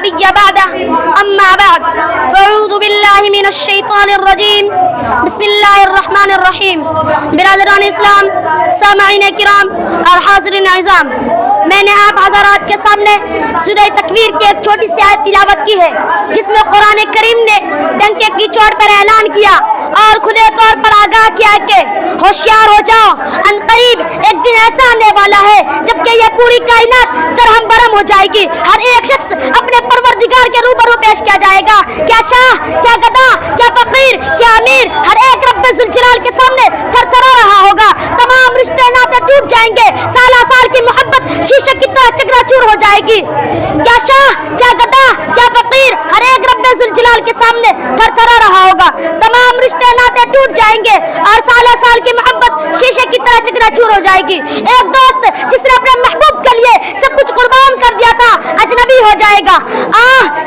نبي بعده أما بعد فأعوذ بالله من الشيطان الرجيم بسم الله الرحمن الرحیم. برادران اسلام، سامعین کرام اور حاضرین اعزام، میں نے آپ حضرات کے سامنے سورہ تکویر کی ایک چھوٹی سی آیت تلاوت کی ہے جس میں قرآن کریم نے ڈنکے کی چوٹ پر اعلان کیا اور کھلے طور پر آگاہ کیا کہ ہوشیار ہو جاؤ، ان قریب ایک دن ایسا آنے والا ہے جبکہ یہ پوری کائنات درہم برہم ہو جائے گی. ہر ایک شخص اپنے پروردگار کے روبرو پیش کیا جائے گا. کیا شاہ، کیا گدا، کیا فقیر، کیا امیر، ہر ایک رب ذوالجلال کے سامنے تھر تھرا رہا ہوگا. تمام رشتے ناطے ٹوٹ جائیں گے. سالہ سال کی محبت شیشے کی طرح چکنا چور ہو جائے گی. کیا شاہ، کیا گدا، کیا فقیر، ہر ایک رب ذوالجلال کے سامنے تھر تھرا رہا ہوگا. تمام رشتے ناطے ٹوٹ جائیں گے اور سالہ سال کی محبت شیشے کی طرح چکنا چور ہو جائے گی. ایک دوست جس نے اپنے محبوب کے لیے سب کچھ قربان کر دیا تھا اجنبی ہو جائے گا.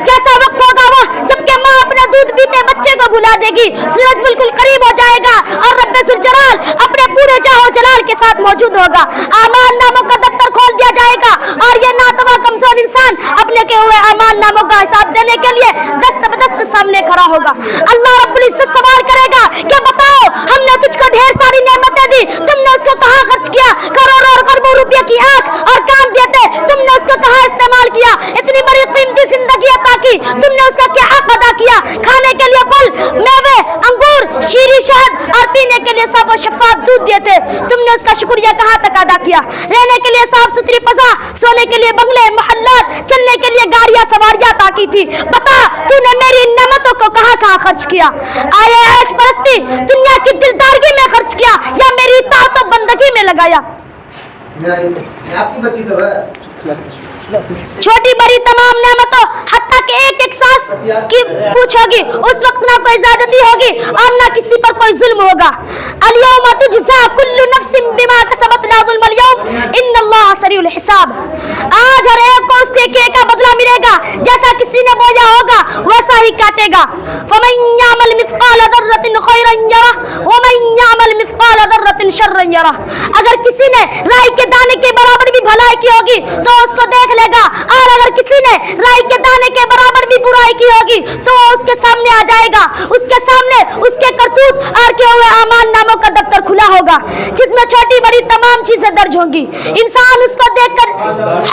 کیسا وقت ہوگا وہ جبکہ ماں اپنا دودھ پیتے بچے کو بھلا دے گی. سورج بالکل قریب ہو جائے گا اور رب ذوالجلال اپنے پورے جاہ و جلال کے ساتھ موجود ہوگا. اعمال ناموں کا دفتر کھول دیا جائے گا اور یہ ناتواں کمزور انسان اپنے کے ہوئے اعمال ناموں کا حساب دینے کے لیے دست بدست سامنے کھڑا ہوگا. اللہ رب العزت سوال کرے گا کہ بتاؤ، ہم نے تجھ کو ڈھیر ساری نعمتیں دی، تم نے اس کو کہاں خرچ کیا؟ کروڑوں اور اربوں روپے کی آنکھ اور کان دیتے تم نے اس کو کہاں استعمال کیا؟ اتنی بڑی قیمتی زندگی عطا کی، تم نے اس کا کیا حق ادا کیا؟ کھانے کے لیے پھل، میوے، انگور، شیریں شہد اور پینے کے لیے صاف و شفاف دودھ دیتے، تم نے اس کا شکریہ کہاں تک ادا کیا؟ رہنے کے لیے صاف ستھری فضا، سونے کے لیے بنگلے، محلات، چلنے کے لیے گاڑیاں سواریاں عطا کی تھی. بتا تو نے میری نعمتوں کو کہاں کہاں خرچ کیا؟ آئے عیش پرستی دنیا کی دلدارگی میں خرچ کیا یا میری اطاعت و بندگی میں لگایا؟ چھوٹی بڑی تمام نعمتوں حتیٰ کہ ایک ایک سانس کی پوچھو گی، اس وقت نہ کوئی زیادتی ہوگی اور نہ کسی پر کوئی ظلم ہوگا. الیوم تجزا کل نفس بما کسبت لا ظلم اليوم ان اللہ سریع الحساب. آج ہر ایک کو اس کے کیے کا بدلہ ملے گا، جیسا کسی نے بویا ہوگا ویسا ہی کاٹے گا. فمن يعمل مثقال ذرة خيرا يره ومن يعمل مثقال ذرة شرا يره. اگر کسی نے رائی کے دانے کے برابر بھی بھلائی کی ہوگی تو اس کو دیکھ لے گا، اور اگر کسی نے رائی کے دانے کے برابر بھی برائی کی ہوگی تو وہ اس کے سامنے آ جائے گا. اس کے سامنے اس کے کرتوت اور کیے ہوئے اعمال ناموں کا دفتر کھلا ہوگا جس میں چھوٹی بڑی تمام چیزیں درج ہوں گی. انسان اس کو دیکھ کر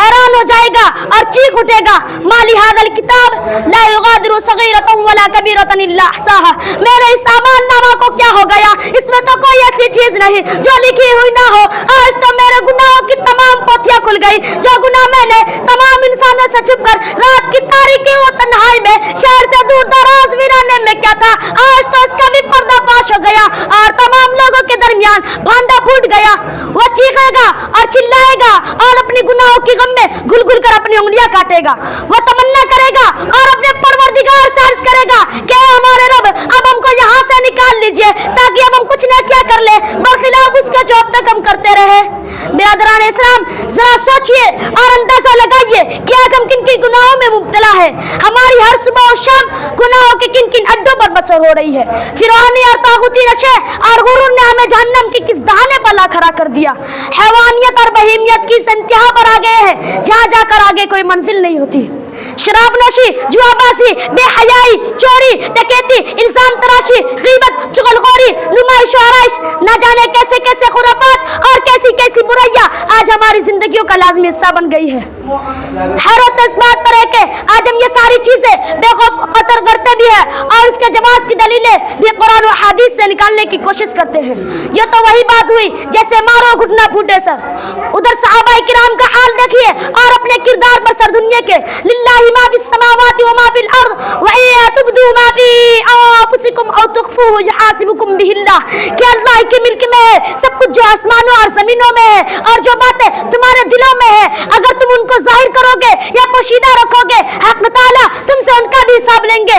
حیران ہو جائے گا اور چیخ اٹھے گا، مالی ھذا الکتاب لا یغادر صغیرۃ ولا کبیرۃ الا احصاها. میرے اس اعمال نامہ کو کیا ہو گیا؟ اس میں تو کوئی ایسی چیز نہیں جو لکھی ہوئی نہ ہو. آج تو میرے گناہوں کی تمام پوتیاں کھل گئی. جو گناہ میں نے تمام انسانوں سے چھپ کر رات کی تاریکی و تنہائی میں شہر سے دور دراز ویرانے میں کیا تھا، آج تو اس کا بھی پردہ فاش ہو گیا اور تمام لوگوں کے درمیان بھانڈا پھوٹ گیا. وہ چیخے گا اور چلائے گا اور اپنی گناہوں کی غم میں گھل گھل کر اپنی انگلیاں کاٹے گا. وہ تمنا کرے گا اور اپنے پروردگار سے عرض کرے گا کہ ہمارے رب اب ہم کو یہاں سے نکال لیجئے تاکہ اب ہم کچھ نہ کیا کر لیں برخلاف اس کے جو اب تک ہم کرتے رہے. برادران اسلام، ذرا سوچئے اور اندازہ لگائیے کہ آج ہم کن کن گناہوں میں مبتلا ہے. ہماری ہر صبح و شام گناہوں کے کن کن اڈوں پر بسر ہو رہی ہے. فرعونی اور طاغوتی نشے اور غرور نے ہمیں جہنم کی کس دہانے پر لا کھڑا کر دیا. حیوانیت اور بہیمیت کی اس انتہا پر آ گئے ہیں جہاں جا کر آگے کوئی منزل نہیں ہوتی. شراب نوشی، جوا بازی، بے حیائی، چوری، ڈکیتی، الزام تراشی، غیبت، چغلخوری، نمائش و آرائش، نہ جانے کیسے کیسے خرافات اور کیسی کیسی برائیاں آج ہماری زندگیوں کا لازمی حصہ بن گئی ہے. حیرت اس بات پر ہے کہ آج ہم یہ ساری چیزیں بے خوف خطر کرتے بھی ہیں اور اس کے جواز کی دلیلیں بھی قرآن و حدیث سے نکالنے کی کوشش کرتے ہیں. یہ تو وہی بات ہوئی جیسے مارو گھٹنا پھوٹے سر. ادھر صحابہ کرام کا حال دیکھیے اور اپنے کردار پر سر دنیا کے للہ ما فی السماوات و ما فی الارض وَإِن تُبْدُوا مَا فِي أَنفُسِكُمْ أَوْ تُخْفُوهُ يُحَاسِبْكُم بِهِ اللَّهُ. کہ اللہ کے ملک میں ہے سب کچھ جو آسمانوں اور زمینوں میں ہے اور جو باتیں تمہارے دلوں میں ہے. اگر تم ان کو ظاہر کرو گے یا پوشیدہ رکھو گے حق تعالی تم سے ان کا بھی حساب لیں گے